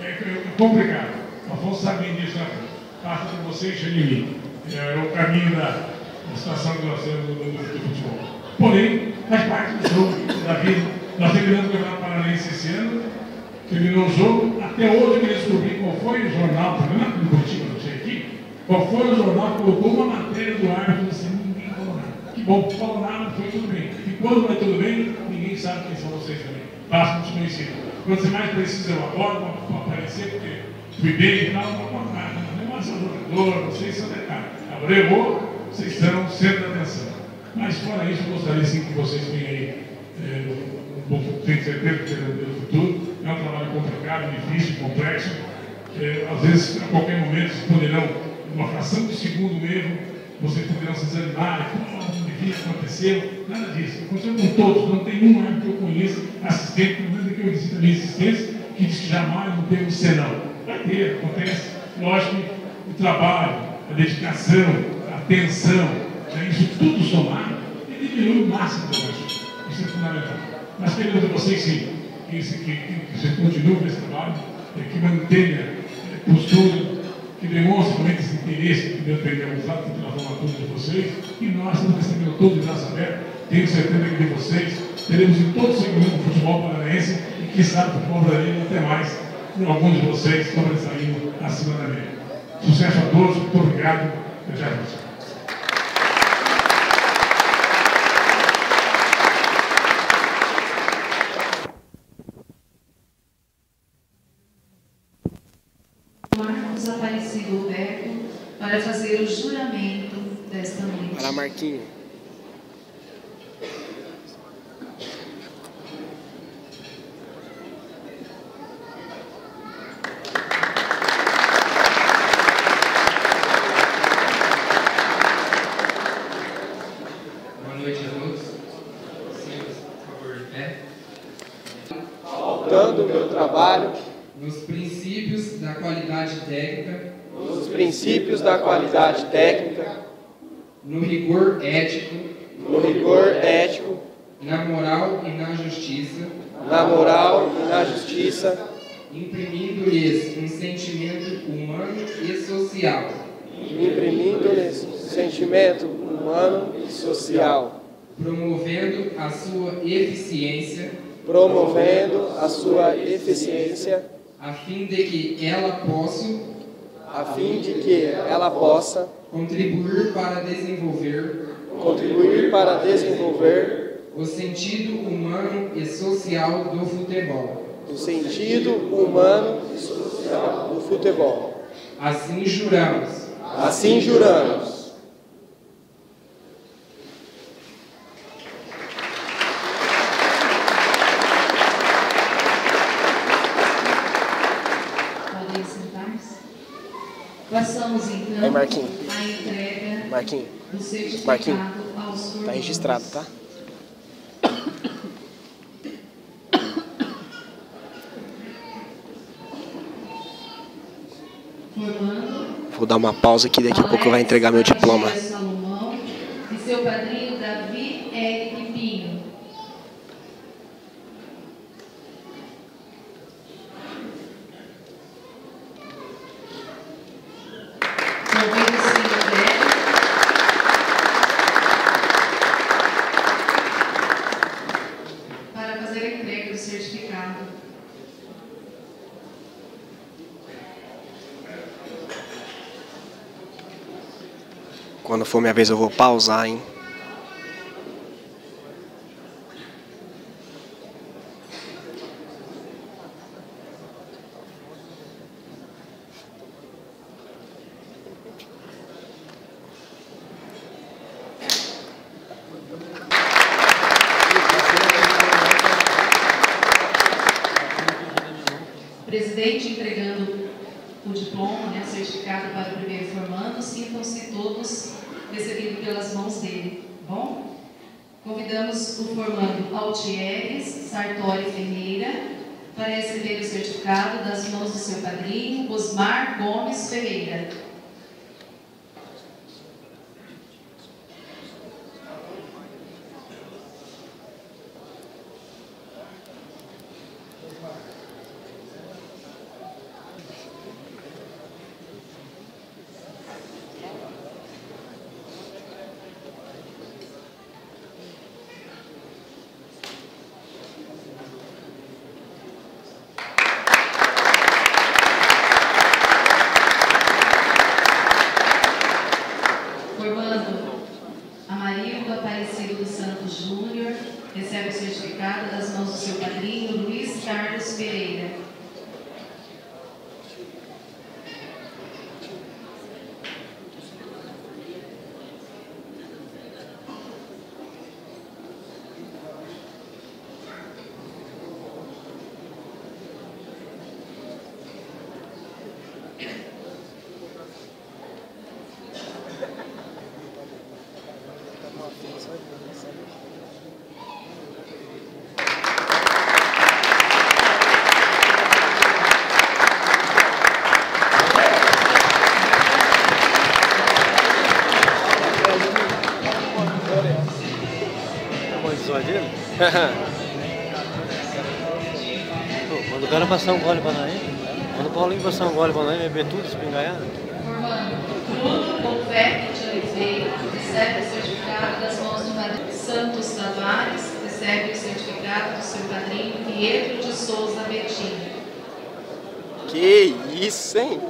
É complicado. O Afonso sabe bem disso, né? Passa por você e chega em mim. É o caminho da situação que nós temos do futebol. Porém, faz parte do jogo, da vida. Nós terminamos o Campeonato Paranaense esse ano, terminou o jogo. Até hoje eu queria descobrir qual foi o jornal, não do Curitiba, não sei aqui, qual foi o jornal que colocou uma matéria do árbitro assim, ninguém falou nada. Que bom, falou nada, foi tudo bem. E quando não é tudo bem, ninguém sabe quem são vocês também. Passa desconhecido. Quando você mais precisa, eu adoro para aparecer, porque fui bem e tal, não conta nada. Não é só jogador, vocês são detalhes. Agora eu vou, vocês estão sempre da atenção. Mas fora isso, eu gostaria sim que vocês tenham aí, tenho certeza que terão no futuro. É um trabalho complicado, difícil, complexo. Às vezes, a qualquer momento, vocês poderão, uma fração de segundo mesmo, vocês poderão se desanimar, não devia acontecer, nada disso. Aconteceu com todos, não tem um árbitro que eu conheço, assistente, pelo menos que eu disse também assistência, que diz que jamais não teve um senão. Vai ter, acontece. Lógico que o trabalho, a dedicação, a atenção, isso tudo somado, ele diminui o máximo da coisa. Isso é fundamental. Mas queremos a vocês sim, que você continue com esse trabalho, que mantenha postura, que demonstre também esse interesse que Deus tem demonstrado pela formatura de vocês, e nós estamos recebendo todos de braço aberto. Tenho certeza que de vocês teremos em todo o segmento do futebol paranaense e que sabe o futebol brasileiro até mais, com alguns de vocês sobressaindo acima da média. Sucesso a todos, muito obrigado. Até a próxima. Marcos Aparecido Roberto para fazer o juramento desta noite. Vai lá, Marquinho. Boa noite a todos. Senhores, por favor, de pé. Dando o meu trabalho Nos princípios da qualidade técnica, nos princípios da qualidade técnica, no rigor ético, no rigor ético, na moral e na justiça, na moral e na justiça, imprimindo-lhes um sentimento humano e social, imprimindo-lhes um sentimento humano e social, promovendo a sua eficiência, promovendo a sua eficiência, a fim de que ela possa contribuir para desenvolver o sentido humano e social do futebol. sentido humano e social do futebol. Assim juramos. Assim juramos. Podem sentar-se. Passamos então Aí, Marquinhos. a entrega Marquinhos, do certificado Marquinhos, aos formandos. tá registrado, tá? Formando Vou dar uma pausa aqui, daqui a pouco eu vou entregar meu diploma. Alex Salomão e seu padrinho Davi Eric Pinho. Convido o senhor Débora para fazer a entrega do certificado. Quando for minha vez eu vou pausar, hein? Presidente entregando o diploma, né, o certificado para o primeiro formando, sintam-se todos recebidos pelas mãos dele, tá bom? Convidamos o formando Altieres Sartori Ferreira para receber o certificado das mãos do seu padrinho, Osmar Gomes Ferreira. Manda o cara passar um gole pra nós. Manda o Paulinho passar um gole pra nós, beber tudo, espingaiado. Formando Bruno Confetti de Oliveira, recebe o certificado das mãos do padrinho Santos Tavares, recebe o certificado do seu padrinho Pietro de Souza Betinho. Que isso, hein?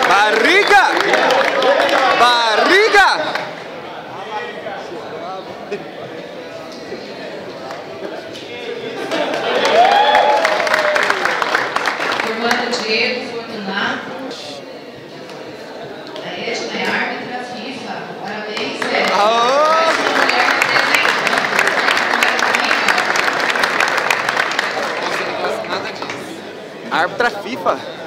Barriga! Barriga! Formando Diego Fortunato. A Edna é árbitra FIFA. Parabéns, Edna. Mais uma mulher representando. Árbitra FIFA.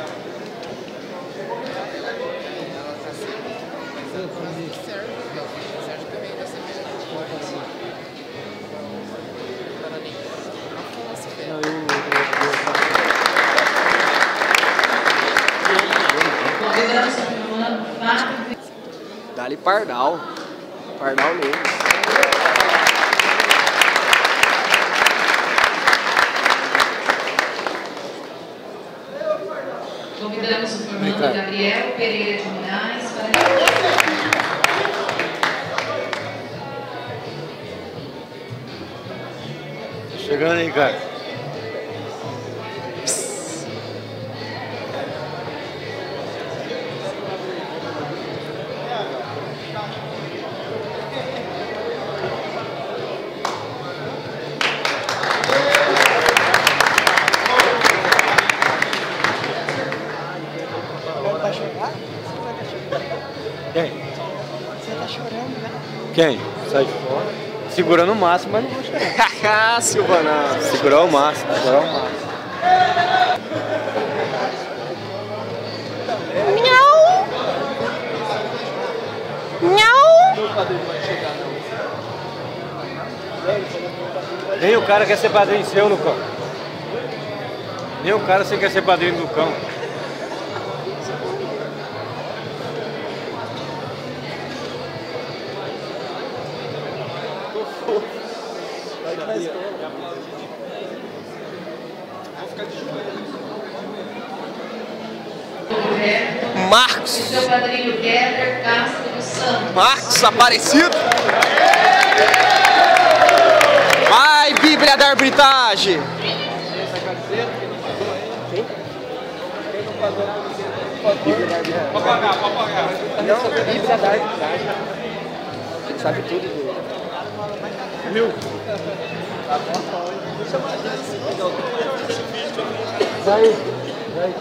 Dá-lhe Pardal. Pardal mesmo. Convidamos o formando Gabriel Pereira de Moraes para... Chegando aí, cara. Quem? Você tá chorando, né? Quem? Sai fora. Segurando o máximo, mas não vou chorar. Silvana. Segurar o máximo, segurar o máximo. Miau! Miau! Nem o cara quer ser padrinho seu, Lucão. Nem o cara você quer ser padrinho do Lucão. Marcos. Seu padrinho Guedes Castro dos Santos. Marcos Aparecido. Vai, Bíblia da arbitragem. Pode pagar, pode pagar. Não, Bíblia da arbitragem. Sabe tudo do... Mil. Vai, vai.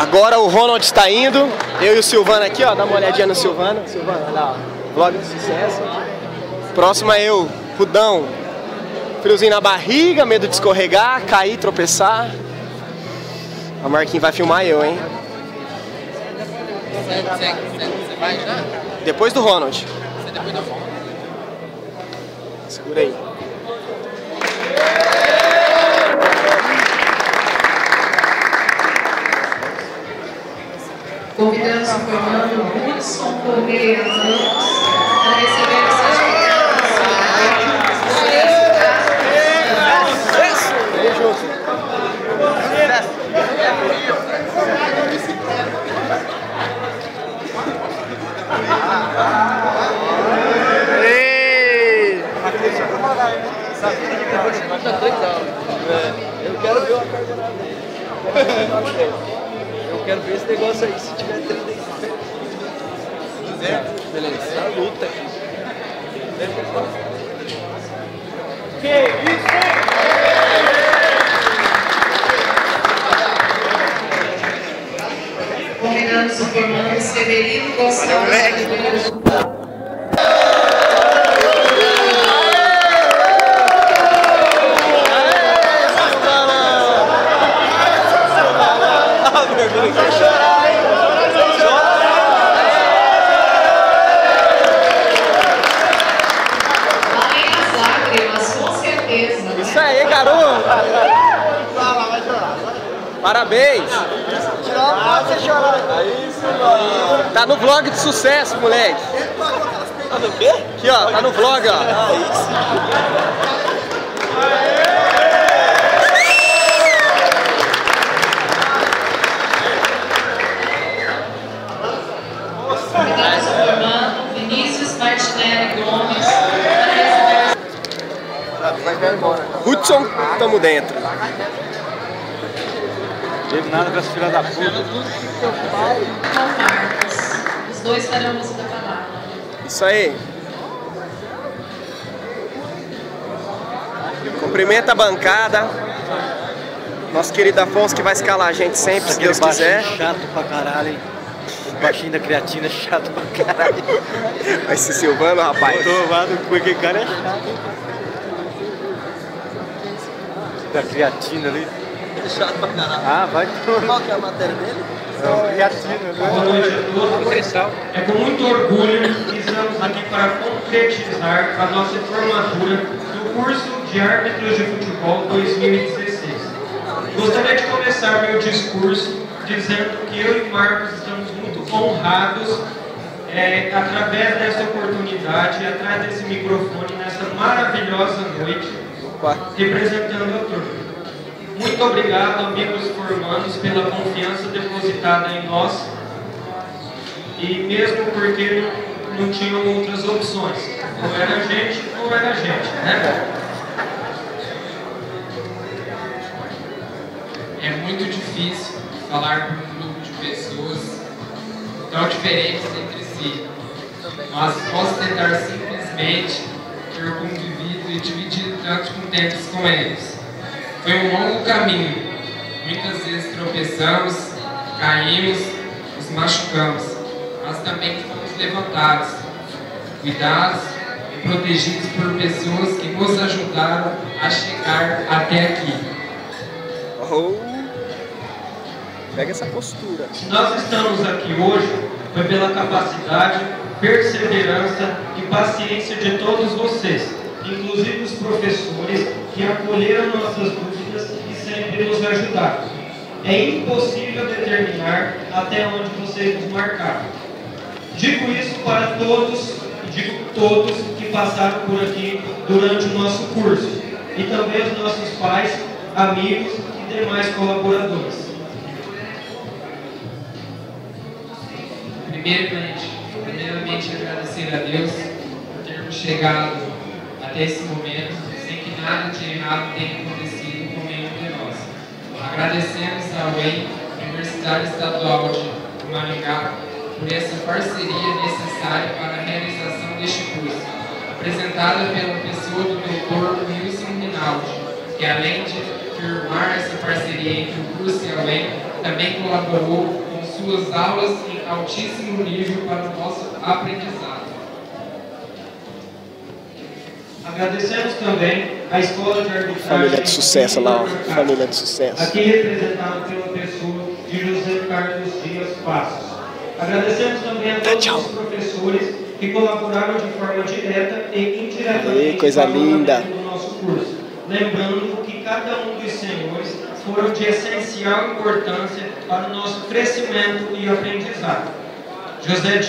Agora o Ronald está indo. Eu e o Silvano aqui, ó. Dá uma olhadinha no Silvano. Silvano, olha lá, ó. Vlog de sucesso. Próximo é eu, Rudão. Friozinho na barriga, medo de escorregar, cair, tropeçar. A Marquinhos vai filmar eu, hein? Você vai já? Depois do Ronald. Você depois do Ronald? Segura aí. Convidamos o formando Hudson Correia Ramos para receber o certificado do seu Eu quero ver uma carbonada. Eu quero ver esse negócio aí, se tiver 35. Beleza. A luta aqui. Que isso? Convidamos o formando Severino Gonçalves Oliveira. Além das lágrimas, com certeza. Né? Isso aí, garoto! Parabéns! Você chorar. Tá no vlog de sucesso, moleque! Tá no quê? Aqui, ó, tá no vlog, ó. Convidamos o formando Vinícius Martinelli Gomes. Hudson, tamo dentro. Teve nada com essa filha da puta. Com Marcos. Os dois farão uso da palavra. Isso aí. Cumprimenta a bancada. Nosso querido Afonso que vai escalar a gente sempre, se Deus quiser. Chato pra caralho, hein? O baixinho da creatina é chato pra caralho. Vai ser Silvano, rapaz. Tomado com aquele cara é chato. Da creatina ali. É chato pra caralho. Ah, vai tomar. Qual que é a matéria dele? Creatina, Boa noite a todos. É com muito orgulho que estamos aqui para concretizar a nossa formatura do curso de Árbitros de Futebol 2016. Gostaria de começar meu discurso dizendo que eu e Marcos estamos muito honrados através dessa oportunidade, atrás desse microfone, nessa maravilhosa noite, representando a turma. Muito obrigado, amigos formandos, pela confiança depositada em nós e mesmo porque não tinham outras opções. Ou era a gente, né? É muito difícil falar para um grupo de pessoas tão diferentes entre si, mas posso tentar simplesmente ter convivido e dividido tanto com tempos com eles. Foi um longo caminho, muitas vezes tropeçamos, caímos, nos machucamos, mas também fomos levantados, cuidados e protegidos por pessoas que nos ajudaram a chegar até aqui. Oh. Pega essa postura. Se nós estamos aqui hoje, foi pela capacidade, perseverança e paciência de todos vocês, inclusive os professores que acolheram nossas dúvidas e sempre nos ajudaram. É impossível determinar até onde vocês nos marcaram. Digo isso para todos, digo todos que passaram por aqui durante o nosso curso, e também os nossos pais, amigos e demais colaboradores. Primeiramente agradecer a Deus por termos chegado até esse momento, sem que nada de errado tenha acontecido com nenhum de nós. Agradecemos à UEM, Universidade Estadual de Maringá, por essa parceria necessária para a realização deste curso, apresentada pela pessoa do Dr. Wilson Rinaldi, que além de firmar essa parceria entre o curso e a UEM, também colaborou com suas aulas em altíssimo nível para o nosso aprendizado. Agradecemos também a Escola de Arbitragem... Família de sucesso lá, ó. Família de sucesso. Aqui representada pela pessoa de José Carlos Dias Passos. Agradecemos também a todos os professores que colaboraram de forma direta e indiretamente coisa para o linda. andamento do nosso curso. Lembrando que cada um dos senhores foram de essencial importância para o nosso crescimento e aprendizado. José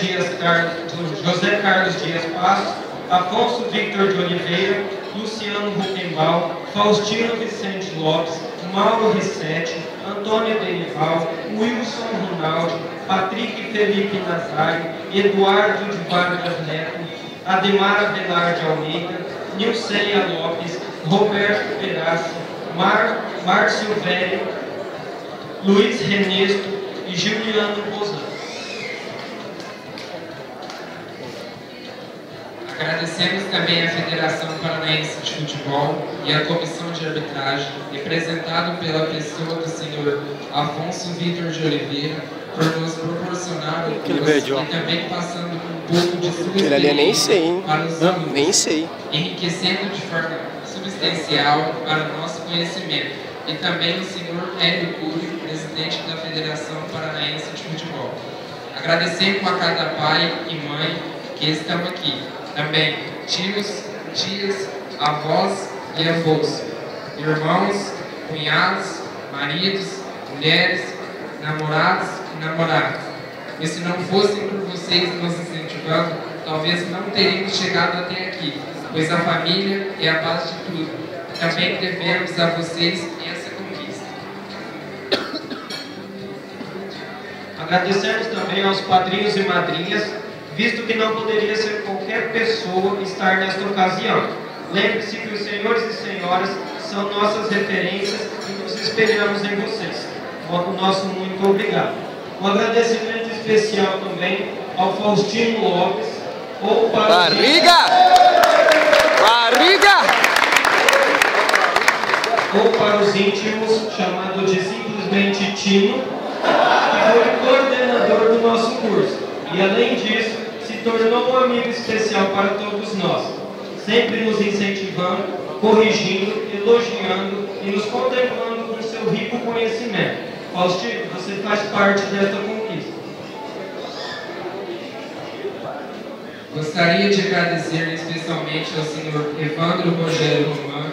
Carlos Dias Passos, Afonso Victor de Oliveira, Luciano Ruckenbal, Faustino Vicente Lopes, Mauro Rissetti, Antônio Denival, Wilson Ronaldo, Patrick Felipe Nazário, Eduardo de Vargas Neto, Ademar Avelar de Almeida, Nilceia Lopes, Roberto Perazzo, Márcio Velho, Luiz Renesto e Juliano Bozan. Agradecemos também à Federação Paranaense de Futebol e à Comissão de Arbitragem, representado pela pessoa do senhor Afonso Victor de Oliveira, por nos proporcionar o Aquele curso médio, ó. e também passando um pouco de sua Aquele ali eu nem sei, hein? para os alunos, Nem sei. enriquecendo de forma substancial para o nosso conhecimento. E também o senhor Hélio Cury, presidente da Federação Paranaense de Futebol. Agradecemos a cada pai e mãe que estão aqui. Também tios, tias, avós e avós, irmãos, cunhados, maridos, mulheres, namorados e namoradas. E se não fossem por vocês nos incentivando, talvez não teríamos chegado até aqui, pois a família é a base de tudo. Também devemos a vocês essa conquista. Agradecemos também aos padrinhos e madrinhas, visto que não poderia ser qualquer pessoa estar nesta ocasião. Lembre-se que os senhores e senhoras são nossas referências e nos espelhamos em vocês. O nosso muito obrigado. Um agradecimento especial também ao Faustino Lopes, ou para Barriga! Barriga! ou para os íntimos, chamado de simplesmente Tino, que foi coordenador do nosso curso. E além disso, se tornou um amigo especial para todos nós, sempre nos incentivando, corrigindo, elogiando e nos contemplando com seu rico conhecimento. Faustino, você faz parte desta conquista. Gostaria de agradecer especialmente ao senhor Evandro Rogério Román,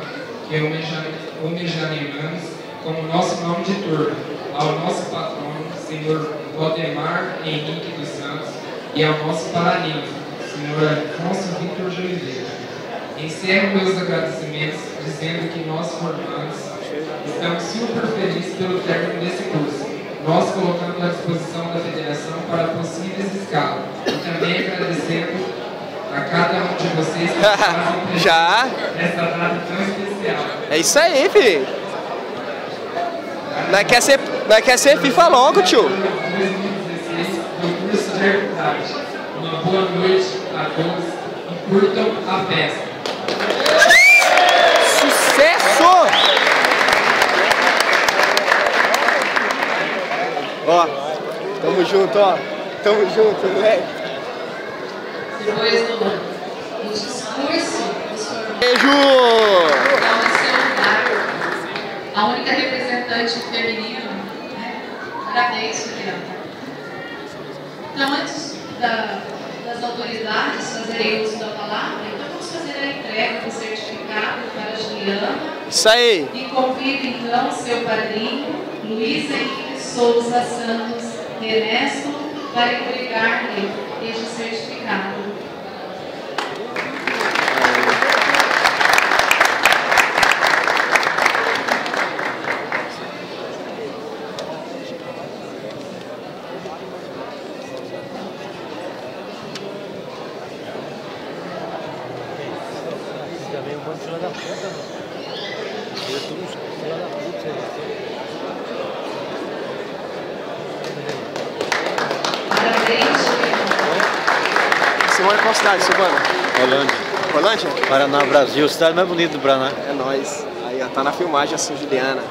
que homenageamos como nosso nome de turma, ao nosso patrono, senhor Valdemar Henrique dos Santos, e ao nosso paraninho, senhor Afonso Victor de Oliveira. Encerro meus agradecimentos dizendo que nós formandos estamos super felizes pelo término desse curso, nós colocando à disposição da federação para possíveis escalas, e também agradecendo a cada um de vocês que fazem Já. essa data tão especial. É isso aí, filho. Nós quer ser FIFA logo, tio. 2016 do curso de arbitragem. Uma boa noite a todos e curtam a festa. Sucesso! Ó, tamo junto, ó. Tamo junto, moleque. Depois do discurso dos formandos, Beijo! então, em seu lugar, a única representante feminina, né? Parabéns, Juliana. Então, antes das autoridades fazerem uso da palavra, então vamos fazer a entrega do certificado para a Juliana. Isso aí. E convido então seu padrinho, Luiz Henrique Souza Santos Ernesto, para entregar-lhe este certificado. Também um monte de filha da puta, mano. Eu tô uns filha da puta, Parabéns, Juliana. Você mora em qual cidade, Silvana? Rolândia. Rolândia? Paraná, Brasil, cidade mais bonita do Paraná. É nóis. Aí, ó, tá na filmagem a Juliana.